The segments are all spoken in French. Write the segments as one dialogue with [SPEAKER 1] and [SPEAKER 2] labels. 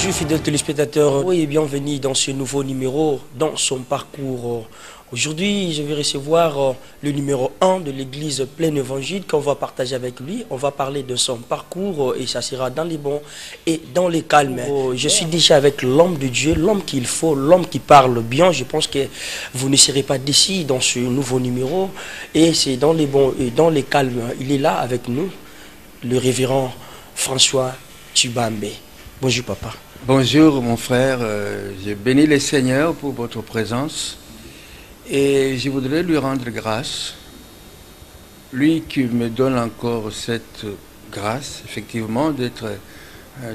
[SPEAKER 1] Bonjour fidèles téléspectateurs, oui, et bienvenue dans ce nouveau numéro, dans son parcours. Aujourd'hui, je vais recevoir le numéro 1 de l'église Plein Évangile qu'on va partager avec lui. On va parler de son parcours et ça sera dans les bons et dans les calmes. Je suis déjà avec l'homme de Dieu, l'homme qu'il faut, l'homme qui parle bien. Je pense que vous ne serez pas d'ici dans ce nouveau numéro. Et c'est dans les bons et dans les calmes. Il est là avec nous, le révérend François Tubambe. Bonjour papa.
[SPEAKER 2] Bonjour mon frère, je bénis le Seigneur pour votre présence et je voudrais lui rendre grâce, lui qui me donne encore cette grâce, effectivement, d'être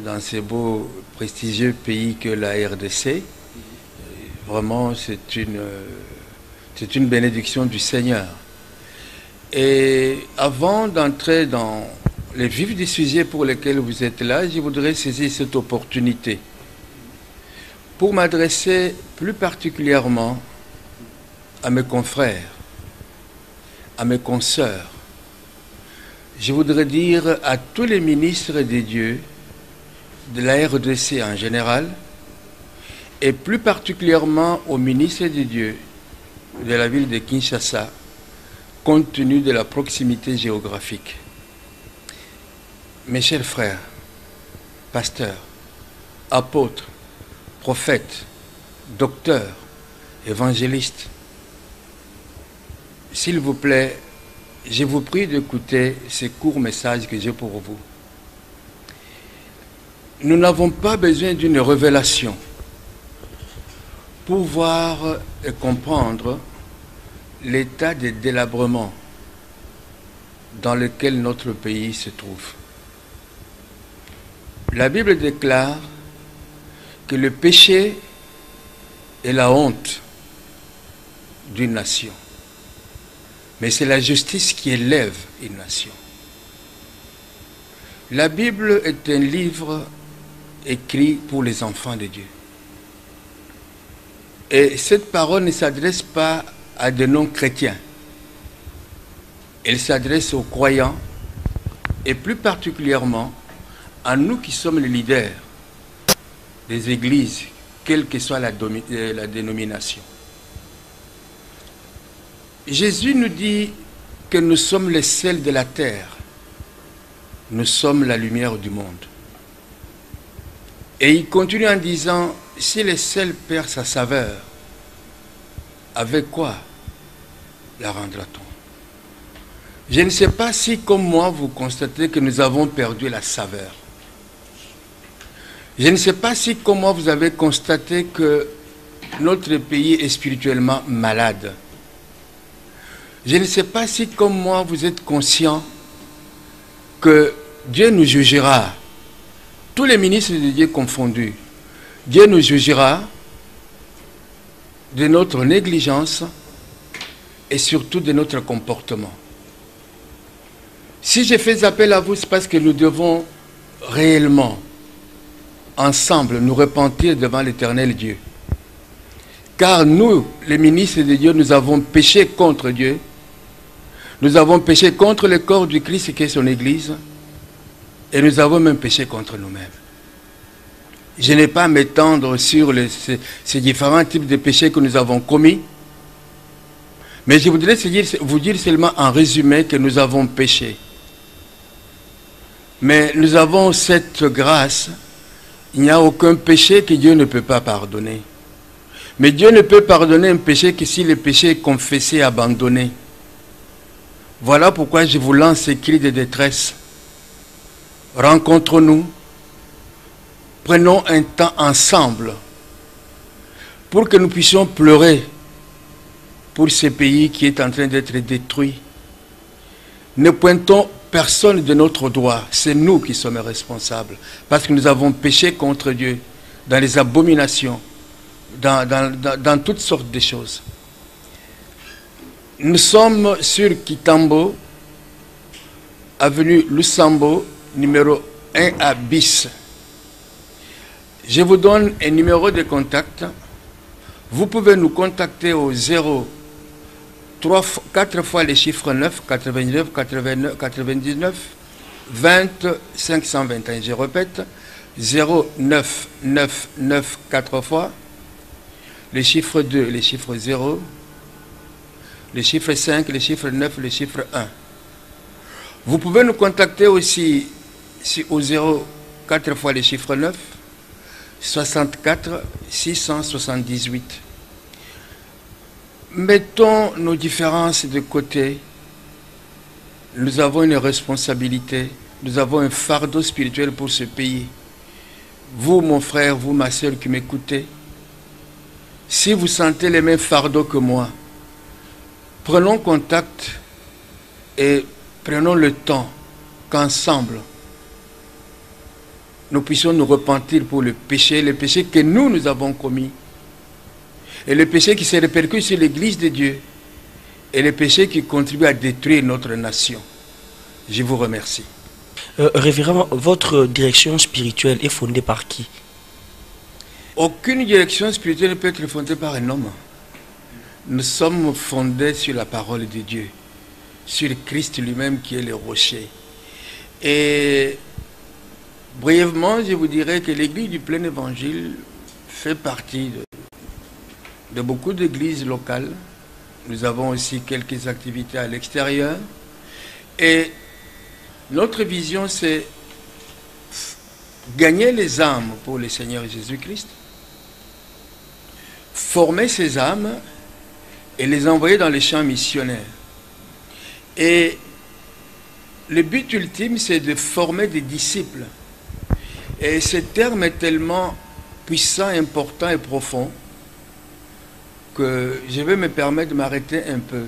[SPEAKER 2] dans ces beaux, prestigieux pays que la RDC. Vraiment, c'est une bénédiction du Seigneur. Et avant d'entrer dans les vifs des sujets pour lesquels vous êtes là, je voudrais saisir cette opportunité pour m'adresser plus particulièrement à mes confrères, à mes consoeurs. Je voudrais dire à tous les ministres de Dieu, de la RDC en général, et plus particulièrement aux ministres de Dieu de la ville de Kinshasa, compte tenu de la proximité géographique. Mes chers frères, pasteurs, apôtres, prophètes, docteurs, évangélistes, s'il vous plaît, je vous prie d'écouter ce court message que j'ai pour vous. Nous n'avons pas besoin d'une révélation pour voir et comprendre l'état de délabrement dans lequel notre pays se trouve. La Bible déclare que le péché est la honte d'une nation. Mais c'est la justice qui élève une nation. La Bible est un livre écrit pour les enfants de Dieu. Et cette parole ne s'adresse pas à des non-chrétiens. Elle s'adresse aux croyants et plus particulièrement à nous qui sommes les leaders des églises, quelle que soit la dénomination. Jésus nous dit que nous sommes les sels de la terre. Nous sommes la lumière du monde. Et il continue en disant, si le sel perd sa saveur, avec quoi la rendra-t-on? Je ne sais pas si, comme moi, vous constatez que nous avons perdu la saveur. Je ne sais pas si, comme moi, vous avez constaté que notre pays est spirituellement malade. Je ne sais pas si, comme moi, vous êtes conscient que Dieu nous jugera, tous les ministres de Dieu confondus, Dieu nous jugera de notre négligence et surtout de notre comportement. Si je fais appel à vous, c'est parce que nous devons réellement ensemble nous repentir devant l'Éternel Dieu. Car nous, les ministres de Dieu, nous avons péché contre Dieu. Nous avons péché contre le corps du Christ qui est son Église. Et nous avons même péché contre nous-mêmes. Je n'ai pas à m'étendre sur ces différents types de péchés que nous avons commis. Mais je voudrais vous dire seulement en résumé que nous avons péché. Mais nous avons cette grâce. Il n'y a aucun péché que Dieu ne peut pas pardonner. Mais Dieu ne peut pardonner un péché que si le péché est confessé et abandonné. Voilà pourquoi je vous lance ces cris de détresse. Rencontrons-nous. Prenons un temps ensemble pour que nous puissions pleurer pour ce pays qui est en train d'être détruit. Ne pointons personne de notre doigt, c'est nous qui sommes responsables, parce que nous avons péché contre Dieu, dans les abominations, dans toutes sortes de choses. Nous sommes sur Kitambo, avenue Lusambo, numéro 1 à bis. Je vous donne un numéro de contact. Vous pouvez nous contacter au 4 fois les chiffres 9, 99, 99, 20, 521. Je répète, 0, 9, 9, 9, 4 fois. Le chiffre 2, le chiffre 0. Le chiffre 5, le chiffre 9, le chiffre 1. Vous pouvez nous contacter aussi au 0, 4 fois le chiffre 9, 64 678. Mettons nos différences de côté. Nous avons une responsabilité, nous avons un fardeau spirituel pour ce pays. Vous, mon frère, vous, ma soeur qui m'écoutez, si vous sentez les mêmes fardeaux que moi, prenons contact et prenons le temps qu'ensemble, nous puissions nous repentir pour le péché que nous avons commis, et le péché qui se répercute sur l'Église de Dieu, et le péché qui contribue à détruire notre nation. Je vous remercie.
[SPEAKER 1] Révérend, votre direction spirituelle est fondée par qui?
[SPEAKER 2] Aucune direction spirituelle ne peut être fondée par un homme. Nous sommes fondés sur la parole de Dieu, sur Christ lui-même qui est le rocher. Et brièvement, je vous dirais que l'église du plein évangile fait partie de beaucoup d'églises locales. Nous avons aussi quelques activités à l'extérieur. Et notre vision, c'est gagner les âmes pour le Seigneur Jésus-Christ, former ces âmes et les envoyer dans les champs missionnaires. Et le but ultime, c'est de former des disciples. Et ce terme est tellement puissant, important et profond que je vais me permettre de m'arrêter un peu.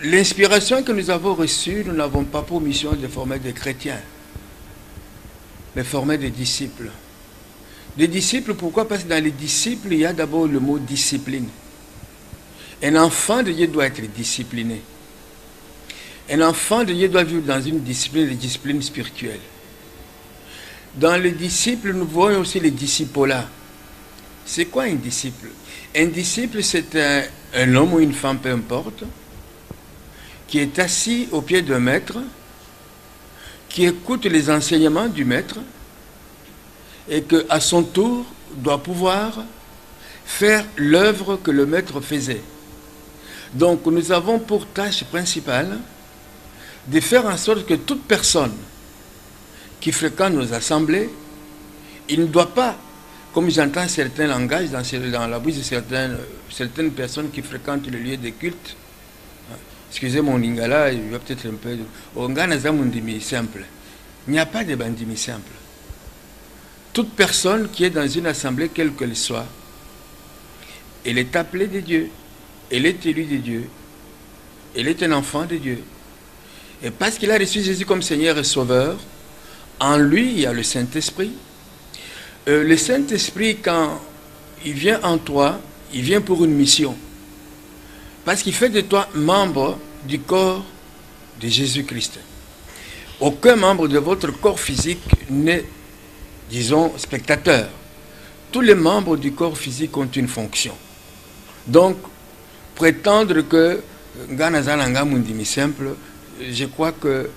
[SPEAKER 2] L'inspiration que nous avons reçue, nous n'avons pas pour mission de former des chrétiens, mais former des disciples. Des disciples, pourquoi? Parce que dans les disciples, il y a d'abord le mot discipline. Un enfant de Dieu doit être discipliné. Un enfant de Dieu doit vivre dans une discipline spirituelle. Dans les disciples, nous voyons aussi les discipolats. C'est quoi un disciple? Un disciple, c'est un homme ou une femme, peu importe, qui est assis au pied d'un maître, qui écoute les enseignements du maître et qu'à son tour doit pouvoir faire l'œuvre que le maître faisait. Donc nous avons pour tâche principale de faire en sorte que toute personne qui fréquente nos assemblées, il ne doit pas, comme j'entends certains langages dans la bouche de certaines personnes qui fréquentent le lieu de culte, excusez mon lingala, il va peut-être un peu... simple. Il n'y a pas de bandimi simple. Toute personne qui est dans une assemblée, quelle qu'elle soit, elle est appelée de Dieu, elle est élue de Dieu, elle est un enfant de Dieu. Et parce qu'il a reçu Jésus comme Seigneur et Sauveur, en lui, il y a le Saint-Esprit. Le Saint-Esprit, quand il vient en toi, il vient pour une mission. Parce qu'il fait de toi membre du corps de Jésus-Christ. Aucun membre de votre corps physique n'est, disons, spectateur. Tous les membres du corps physique ont une fonction. Donc, prétendre que simple, je crois que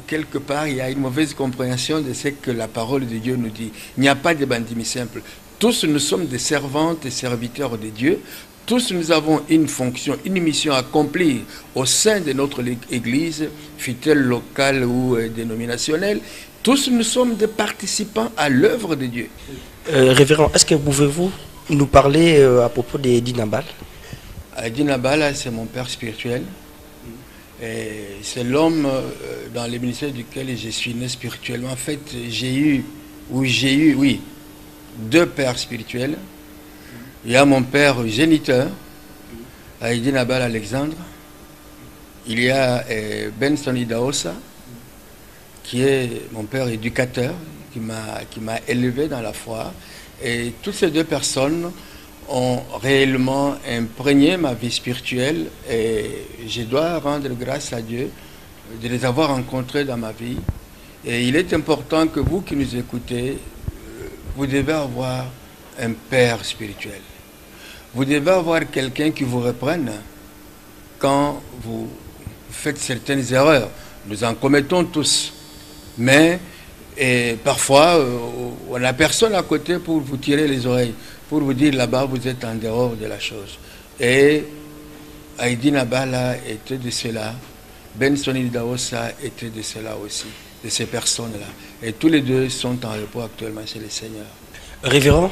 [SPEAKER 2] quelque part, il y a une mauvaise compréhension de ce que la parole de Dieu nous dit. Il n'y a pas de bandimi simple. Tous nous sommes des servantes et serviteurs de Dieu. Tous nous avons une fonction, une mission à accomplir au sein de notre Église, fût-elle locale ou dénominationnelle. Tous nous sommes des participants à l'œuvre de Dieu.
[SPEAKER 1] Révérend, est-ce que pouvez-vous nous parler à propos de Dinabal?
[SPEAKER 2] Dinabal, c'est mon père spirituel. C'est l'homme dans le ministère duquel je suis né spirituellement. En fait, j'ai eu, oui, deux pères spirituels. Il y a mon père géniteur, Dinabal Alexandre. Il y a Benson Idaosa, qui est mon père éducateur, qui m'a élevé dans la foi. Et toutes ces deux personnes ont réellement imprégné ma vie spirituelle et je dois rendre grâce à Dieu de les avoir rencontrés dans ma vie. Et il est important que vous qui nous écoutez, vous devez avoir un père spirituel. Vous devez avoir quelqu'un qui vous reprenne quand vous faites certaines erreurs. Nous en commettons tous. Mais Et parfois, on n'a personne à côté pour vous tirer les oreilles, pour vous dire là-bas, vous êtes en dehors de la chose. Et Heidi Nabala était de cela, Benson Idaosa était de cela aussi, de ces personnes-là. Et tous les deux sont en repos actuellement chez le Seigneur.
[SPEAKER 1] Révérend,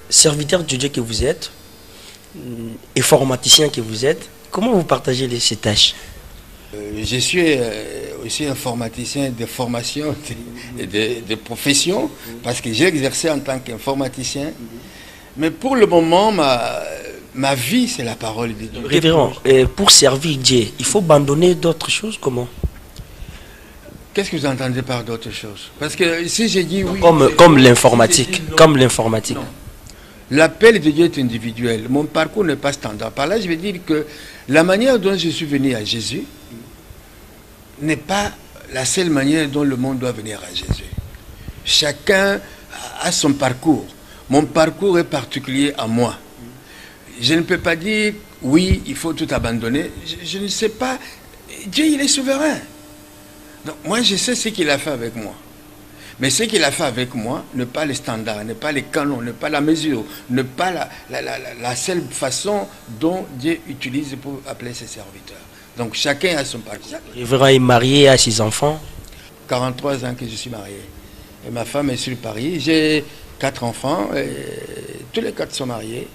[SPEAKER 1] serviteur de Dieu que vous êtes, informaticien que vous êtes, comment vous partagez ces tâches?
[SPEAKER 2] Je suis aussi informaticien de formation et de profession, parce que j'ai exercé en tant qu'informaticien. Mais pour le moment, ma vie, c'est la parole de Dieu.
[SPEAKER 1] Révérend, pour servir Dieu, il faut abandonner d'autres choses, comment?
[SPEAKER 2] Qu'est-ce que vous entendez par d'autres choses? Parce que si j'ai dit oui...
[SPEAKER 1] Comme l'informatique, comme l'informatique.
[SPEAKER 2] L'appel de Dieu est individuel. Mon parcours n'est pas standard. Par là, je veux dire que la manière dont je suis venu à Jésus n'est pas la seule manière dont le monde doit venir à Jésus. Chacun a son parcours. Mon parcours est particulier à moi. Je ne peux pas dire, oui, il faut tout abandonner. Je ne sais pas. Dieu, il est souverain. Donc, moi, je sais ce qu'il a fait avec moi. Mais ce qu'il a fait avec moi n'est pas les standards, n'est pas les canons, n'est pas la mesure, n'est pas la seule façon dont Dieu utilise pour appeler ses serviteurs. Donc, chacun a son parcours.
[SPEAKER 1] Révérend est marié à ses enfants.
[SPEAKER 2] 43 ans que je suis marié. Et ma femme est sur Paris. J'ai 4 enfants. Et tous les 4 sont mariés.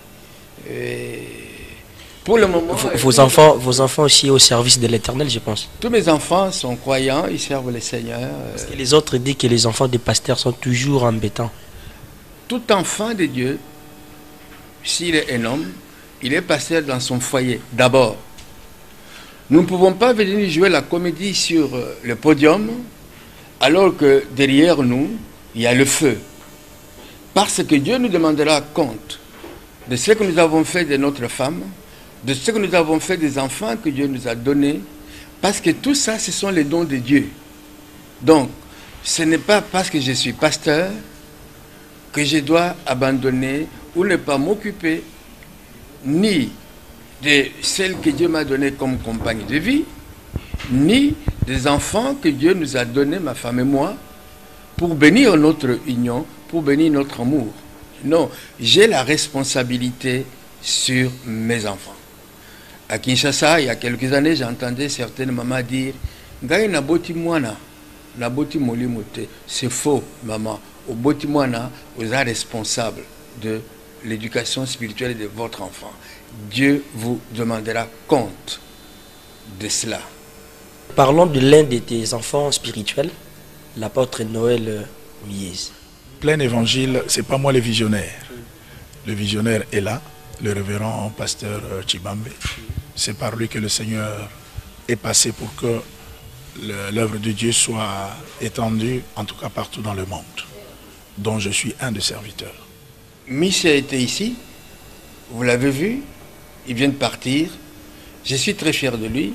[SPEAKER 2] Et pour le moment...
[SPEAKER 1] Vos enfants aussi au service de l'Éternel, je pense.
[SPEAKER 2] Tous mes enfants sont croyants, ils servent le Seigneur.
[SPEAKER 1] Parce que les autres disent que les enfants des pasteurs sont toujours embêtants.
[SPEAKER 2] Tout enfant de Dieu, s'il est un homme, il est pasteur dans son foyer, d'abord. Nous ne pouvons pas venir jouer la comédie sur le podium, alors que derrière nous, il y a le feu. Parce que Dieu nous demandera compte de ce que nous avons fait de notre femme, de ce que nous avons fait des enfants que Dieu nous a donnés, parce que tout ça, ce sont les dons de Dieu. Donc, ce n'est pas parce que je suis pasteur que je dois abandonner ou ne pas m'occuper ni de celle que Dieu m'a donnée comme compagne de vie, ni des enfants que Dieu nous a donnés, ma femme et moi, pour bénir notre union, pour bénir notre amour. Non, j'ai la responsabilité sur mes enfants. À Kinshasa, il y a quelques années, j'entendais certaines mamans dire « Gaï na boti mwana, na boti molimote ». C'est faux, maman. Au boti mwana, vous êtes responsable de l'éducation spirituelle de votre enfant. Dieu vous demandera compte de cela.
[SPEAKER 1] Parlons de l'un de tes enfants spirituels, l'apôtre Noël Mies.
[SPEAKER 3] Plein évangile, c'est pas moi le visionnaire. Le visionnaire est là, le révérend pasteur Chibambe. C'est par lui que le Seigneur est passé pour que l'œuvre de Dieu soit étendue, en tout cas partout dans le monde, dont je suis un des serviteurs.
[SPEAKER 2] Michel était ici, vous l'avez vu, il vient de partir. Je suis très fier de lui.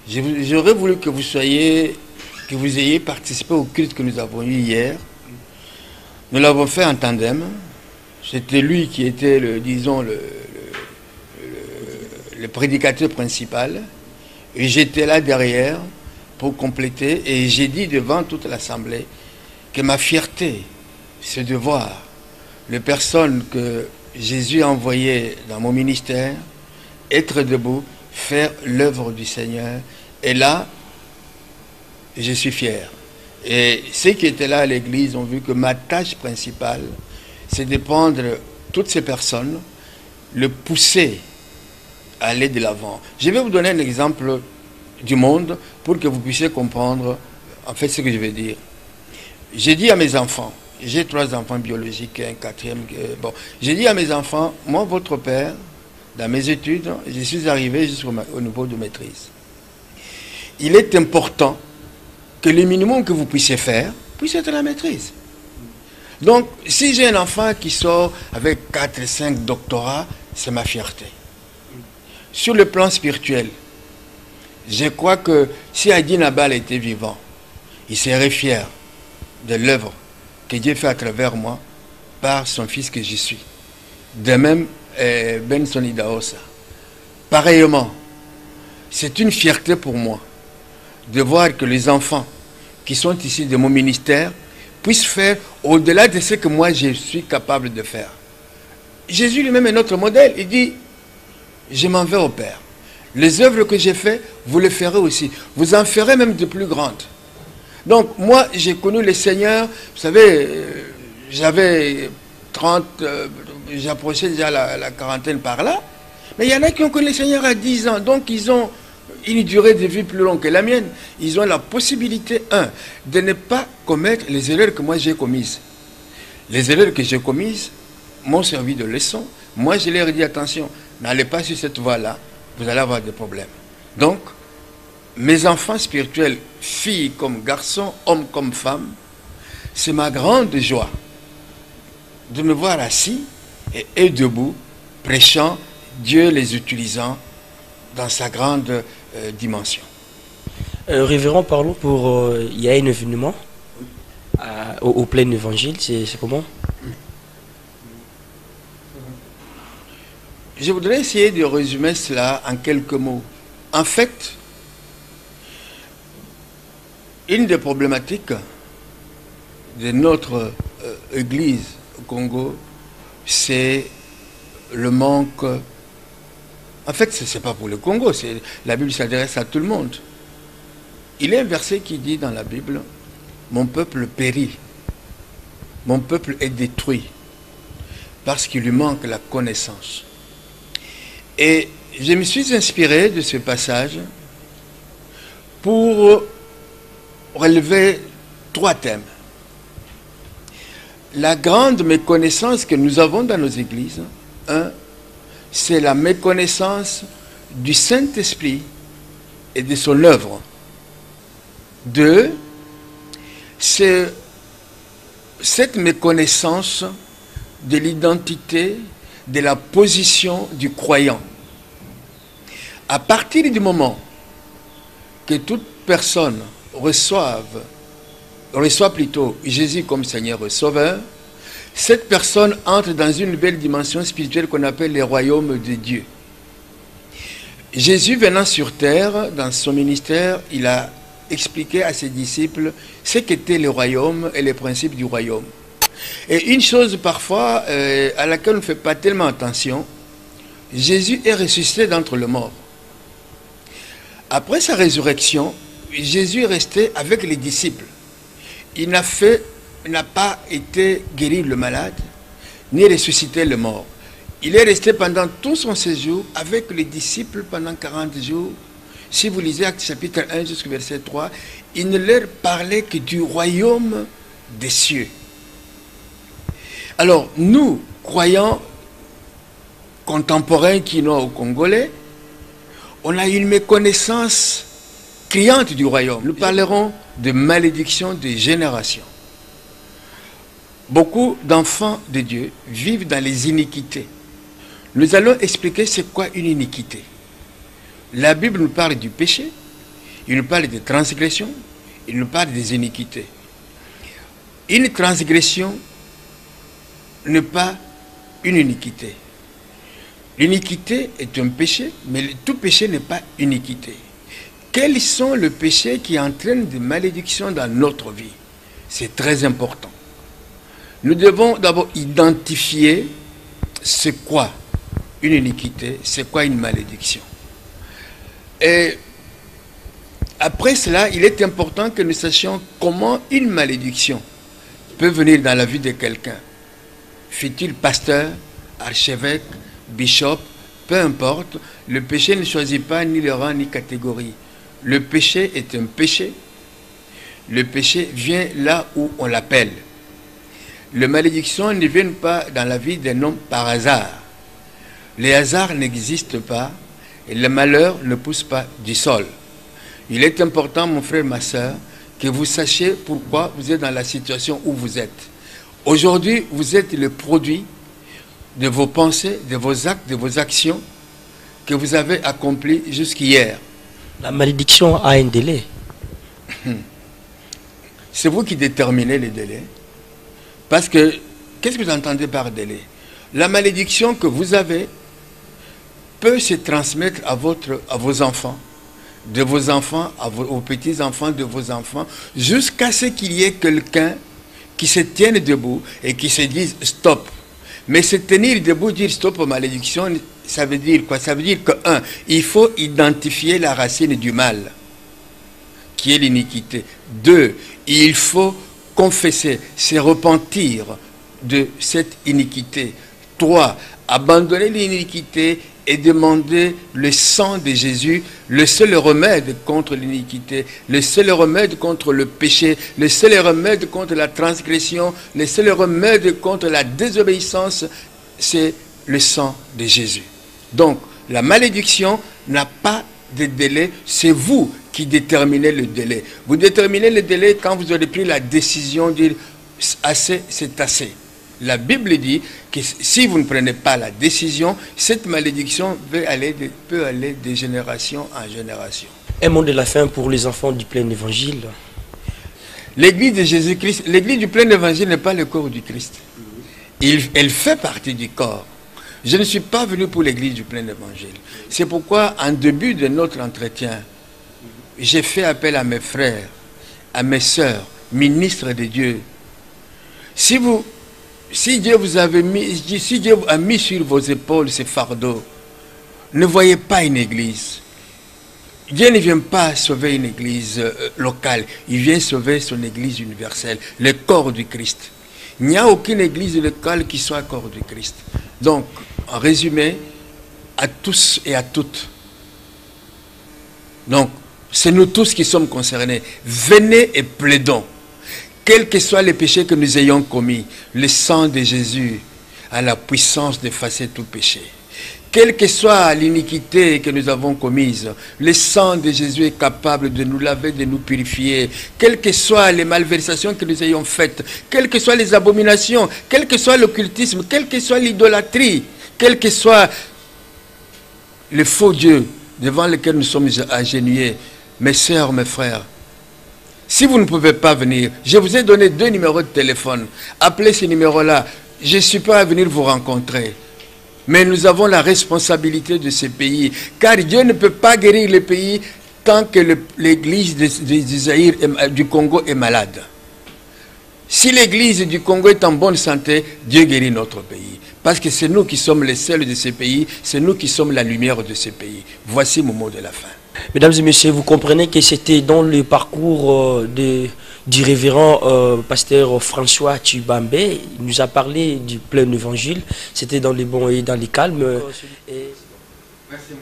[SPEAKER 2] J'aurais voulu que vous ayez participé au culte que nous avons eu hier. Nous l'avons fait en tandem. C'était lui qui était, disons, le prédicateur principal. Et j'étais là derrière pour compléter. Et j'ai dit devant toute l'Assemblée que ma fierté, c'est de voir les personnes que Jésus a envoyées dans mon ministère être debout, faire l'œuvre du Seigneur. Et là, je suis fier. Et ceux qui étaient là à l'église ont vu que ma tâche principale, c'est de prendre toutes ces personnes, le pousser à aller de l'avant. Je vais vous donner un exemple du monde pour que vous puissiez comprendre en fait ce que je veux dire. J'ai dit à mes enfants, j'ai 3 enfants biologiques, un 4e, bon, j'ai dit à mes enfants, moi votre père, dans mes études, je suis arrivé jusqu'au niveau de maîtrise. Il est important que le minimum que vous puissiez faire puisse être la maîtrise. Donc, si j'ai un enfant qui sort avec 4 et 5 doctorats, c'est ma fierté. Sur le plan spirituel, je crois que si Heidi Nabala était vivant, il serait fier de l'œuvre que Dieu fait à travers moi par son fils que je suis. De même, Benson Idaosa. Pareillement, c'est une fierté pour moi de voir que les enfants qui sont ici de mon ministère puissent faire au-delà de ce que moi je suis capable de faire. Jésus lui-même est notre modèle. Il dit, je m'en vais au Père. Les œuvres que j'ai faites, vous les ferez aussi. Vous en ferez même de plus grandes. Donc moi, j'ai connu le Seigneur, vous savez, j'avais 30, j'approchais déjà la quarantaine par là. Mais il y en a qui ont connu le Seigneur à 10 ans. Donc ils ont une durée de vie plus longue que la mienne. Ils ont la possibilité, de ne pas commettre les erreurs que moi j'ai commises. Les erreurs que j'ai commises m'ont servi de leçon. Moi, je leur ai dit, attention, n'allez pas sur cette voie-là, vous allez avoir des problèmes. Donc, mes enfants spirituels, filles comme garçons, hommes comme femmes, c'est ma grande joie de me voir assis et debout, prêchant, Dieu les utilisant dans sa grande dimension.
[SPEAKER 1] Révérend, parlons pour... il y a un événement au plein évangile, c'est comment?
[SPEAKER 2] Je voudrais essayer de résumer cela en quelques mots. En fait, une des problématiques de notre Église au Congo, c'est le manque... En fait, ce n'est pas pour le Congo, la Bible s'adresse à tout le monde. Il y a un verset qui dit dans la Bible, « Mon peuple périt, mon peuple est détruit, parce qu'il lui manque la connaissance. » Et je me suis inspiré de ce passage pour relever 3 thèmes. La grande méconnaissance que nous avons dans nos églises, c'est la méconnaissance du Saint-Esprit et de son œuvre. 2, c'est cette méconnaissance de l'identité, de la position du croyant. À partir du moment que toute personne reçoit plutôt Jésus comme Seigneur et Sauveur, cette personne entre dans une nouvelle dimension spirituelle qu'on appelle le royaume de Dieu. Jésus venant sur terre, dans son ministère, il a expliqué à ses disciples ce qu'était le royaume et les principes du royaume. Et une chose parfois à laquelle on ne fait pas tellement attention, Jésus est ressuscité d'entre les morts. Après sa résurrection, Jésus est resté avec les disciples. Il n'a pas été guérir le malade, ni ressusciter le mort. Il est resté pendant tout son séjour avec les disciples pendant 40 jours. Si vous lisez Actes chapitre 1 jusqu'au verset 3, il ne leur parlait que du royaume des cieux. Alors, nous, croyants contemporains quinois ou congolais, on a une méconnaissance criante du royaume. Nous parlerons de malédiction des générations. Beaucoup d'enfants de Dieu vivent dans les iniquités. Nous allons expliquer c'est quoi une iniquité. La Bible nous parle du péché, il nous parle des transgressions, il nous parle des iniquités. Une transgression n'est pas une iniquité. L'iniquité est un péché, mais tout péché n'est pas iniquité. Quels sont les péchés qui entraînent des malédictions dans notre vie? C'est très important. Nous devons d'abord identifier c'est quoi une iniquité, c'est quoi une malédiction. Et après cela, il est important que nous sachions comment une malédiction peut venir dans la vie de quelqu'un. Fut-il pasteur, archevêque, bishop, peu importe, le péché ne choisit pas ni le rang ni catégorie. Le péché est un péché. Le péché vient là où on l'appelle. Les malédictions ne viennent pas dans la vie d'un homme par hasard. Les hasards n'existent pas et le malheur ne pousse pas du sol. Il est important, mon frère, ma soeur, que vous sachiez pourquoi vous êtes dans la situation où vous êtes. Aujourd'hui, vous êtes le produit de vos pensées, de vos actes, de vos actions que vous avez accomplies jusqu'hier.
[SPEAKER 1] La malédiction a un délai.
[SPEAKER 2] C'est vous qui déterminez les délais. Parce que, qu'est-ce que vous entendez par délai? La malédiction que vous avez peut se transmettre à vos enfants, de vos enfants, aux petits-enfants de vos enfants, jusqu'à ce qu'il y ait quelqu'un qui se tienne debout et qui se dise stop. Mais se tenir debout, dire stop aux malédictions, ça veut dire quoi? Ça veut dire que, un, il faut identifier la racine du mal, qui est l'iniquité. Deux, il faut confesser, se repentir de cette iniquité. Trois, abandonner l'iniquité et demander le sang de Jésus, le seul remède contre l'iniquité, le seul remède contre le péché, le seul remède contre la transgression, le seul remède contre la désobéissance, c'est le sang de Jésus. Donc, la malédiction n'a pas de délai, c'est vous qui déterminez le délai. Vous déterminez le délai quand vous aurez pris la décision de dire assez, c'est assez. La Bible dit que si vous ne prenez pas la décision, cette malédiction peut aller de génération en génération.
[SPEAKER 1] Un mot de la fin pour les enfants du plein évangile.
[SPEAKER 2] L'église de Jésus-Christ, l'église du plein évangile n'est pas le corps du Christ. Elle fait partie du corps. Je ne suis pas venu pour l'église du plein évangile. C'est pourquoi, en début de notre entretien, j'ai fait appel à mes frères, à mes sœurs, ministres de Dieu. Si Dieu vous a mis sur vos épaules ce fardeau, ne voyez pas une église. Dieu ne vient pas sauver une église locale, il vient sauver son église universelle, le corps du Christ. Il n'y a aucune église locale qui soit corps du Christ. Donc, en résumé, à tous et à toutes. Donc, c'est nous tous qui sommes concernés. Venez et plaidons. Quels que soient les péchés que nous ayons commis, le sang de Jésus a la puissance d'effacer tout péché. Quelle que soit l'iniquité que nous avons commise, le sang de Jésus est capable de nous laver, de nous purifier. Quelles que soient les malversations que nous ayons faites, quelles que soient les abominations, quel que soit l'occultisme, quelle que soit l'idolâtrie, quel que soit le faux Dieu devant lequel nous sommes agenouillés, mes sœurs, mes frères, si vous ne pouvez pas venir, je vous ai donné 2 numéros de téléphone. Appelez ces numéros-là. Je suis prêt à venir vous rencontrer. Mais nous avons la responsabilité de ce pays. Car Dieu ne peut pas guérir le pays tant que l'église du Congo est malade. Si l'église du Congo est en bonne santé, Dieu guérit notre pays. Parce que c'est nous qui sommes les seuls de ce pays, c'est nous qui sommes la lumière de ce pays. Voici mon mot de la fin.
[SPEAKER 1] Mesdames et messieurs, vous comprenez que c'était dans le parcours du révérend pasteur François Tshibambe. Il nous a parlé du plein évangile. C'était dans les bons et dans les calmes.
[SPEAKER 2] Merci,